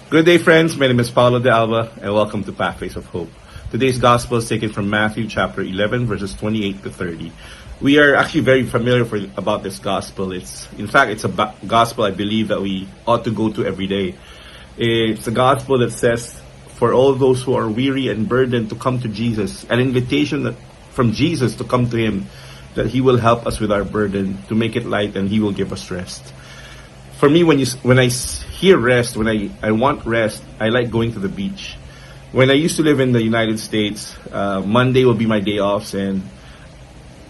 Good day, friends. My name is Paulo de Alba, and welcome to Pathways of Hope. Today's gospel is taken from Matthew chapter 11, verses 28 to 30. We are actually very familiar about this gospel. It's a gospel I believe that we ought to go to every day. It's a gospel that says, for all those who are weary and burdened to come to Jesus, an invitation from Jesus to come to Him, that He will help us with our burden, to make it light, and He will give us rest. For me, when I hear rest, when I want rest, I like going to the beach. When I used to live in the United States, Monday would be my day off, and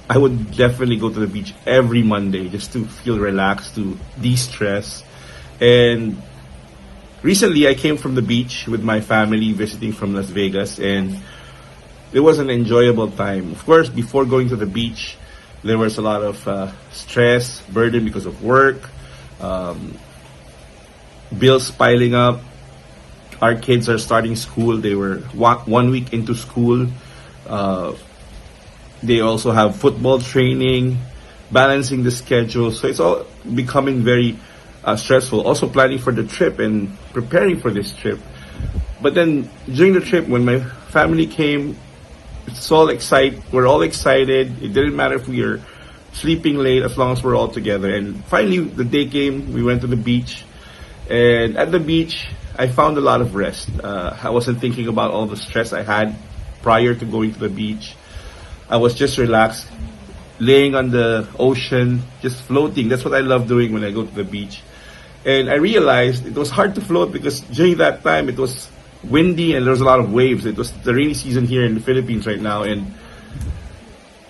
I would definitely go to the beach every Monday just to feel relaxed, to de-stress. And recently, I came from the beach with my family visiting from Las Vegas, and it was an enjoyable time. Of course, before going to the beach, there was a lot of stress, burden because of work, bills piling up. Our kids are starting school. They were 1 week into school. They also have football training, balancing the schedule. So it's all becoming very stressful. Also planning for the trip and preparing for this trip. But then during the trip, when my family came, we're all excited. It didn't matter if we were sleeping late as long as we're all together. And finally, the day came. We went to the beach. And at the beach, I found a lot of rest. I wasn't thinking about all the stress I had prior to going to the beach. I was just relaxed, laying on the ocean, just floating. That's what I love doing when I go to the beach. And I realized it was hard to float because during that time it was windy and there was a lot of waves. It was the rainy season here in the Philippines right now, and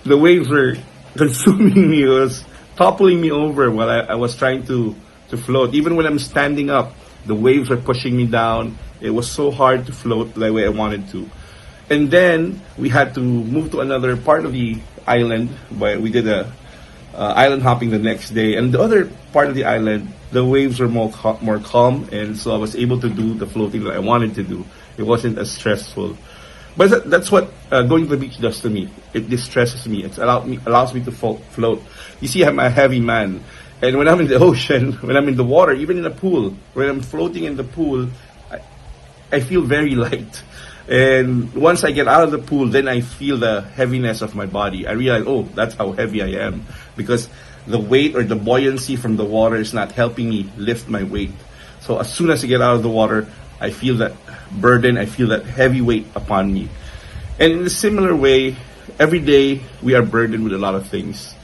the waves were consuming me. It was toppling me over while I was trying to float. Even when I'm standing up, the waves were pushing me down. It was so hard to float the way I wanted to. And then we had to move to another part of the island. We did a island hopping the next day. And the other part of the island, the waves were more calm, and so I was able to do the floating that I wanted to do. It wasn't as stressful. But that's what going to the beach does to me. It distresses me. It allows me to float. You see, I'm a heavy man. And when I'm in the ocean, when I'm in the water, even in a pool, when I'm floating in the pool, I feel very light. And once I get out of the pool, then I feel the heaviness of my body. I realize, oh, that's how heavy I am. Because the weight or the buoyancy from the water is not helping me lift my weight. So as soon as I get out of the water, I feel that burden, I feel that heavy weight upon me. And in a similar way, every day we are burdened with a lot of things.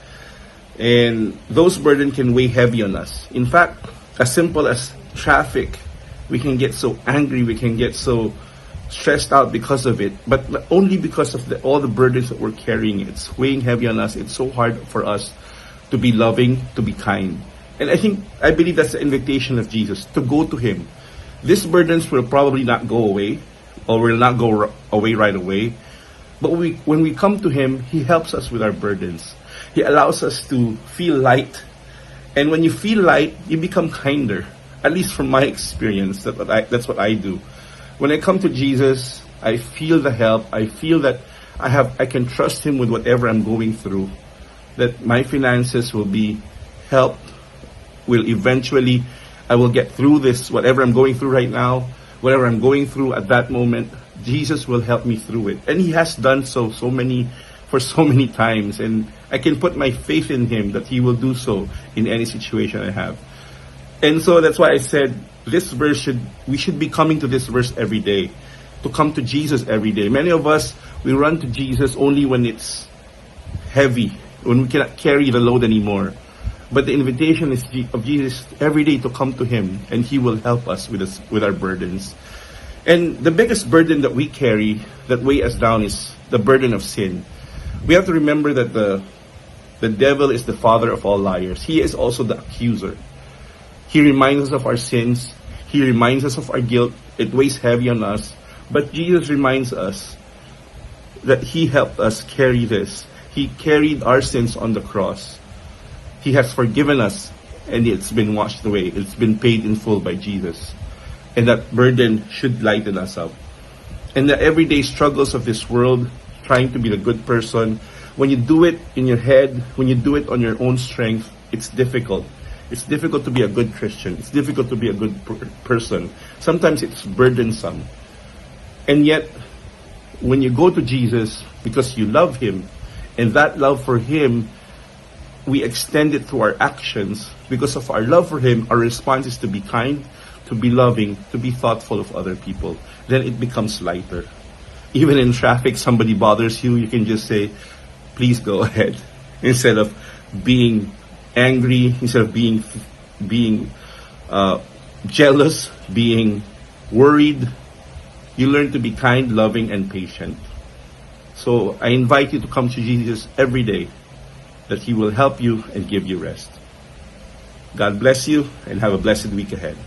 And those burdens can weigh heavy on us. In fact, as simple as traffic, we can get so angry, we can get so stressed out because of it, but only because of all the burdens that we're carrying. It's weighing heavy on us. It's so hard for us to be loving, to be kind. And I believe that's the invitation of Jesus, to go to Him. These burdens will probably not go away, or will not go away right away. But when we come to Him, He helps us with our burdens. He allows us to feel light. And when you feel light, you become kinder. At least from my experience, that's what I do. When I come to Jesus, I feel the help. I feel that I can trust Him with whatever I'm going through. That my finances will be helped. I will get through this, whatever I'm going through right now, whatever I'm going through at that moment, Jesus will help me through it. And He has done so many times. And I can put my faith in Him that He will do so in any situation I have. And so that's why I said we should be coming to this verse every day, to come to Jesus every day. Many of us, we run to Jesus only when it's heavy, when we cannot carry the load anymore. But the invitation is of Jesus every day to come to Him, and He will help us with our burdens. And the biggest burden that we carry that weigh us down is the burden of sin. We have to remember that the devil is the father of all liars. He is also the accuser. He reminds us of our sins. He reminds us of our guilt. It weighs heavy on us. But Jesus reminds us that He helped us carry this. He carried our sins on the cross. He has forgiven us, and it's been washed away. It's been paid in full by Jesus. And that burden should lighten us up. And the everyday struggles of this world, trying to be the good person, when you do it in your head, when you do it on your own strength, it's difficult. It's difficult to be a good Christian. It's difficult to be a good person. Sometimes it's burdensome. And yet, when you go to Jesus because you love Him, and that love for Him, we extend it to our actions. Because of our love for Him, our response is to be kind, to be loving, to be thoughtful of other people. Then it becomes lighter. Even in traffic, somebody bothers you, you can just say, please go ahead. Instead of being angry, instead of being jealous, being worried, you learn to be kind, loving, and patient. So I invite you to come to Jesus every day, that He will help you and give you rest. God bless you, and have a blessed week ahead.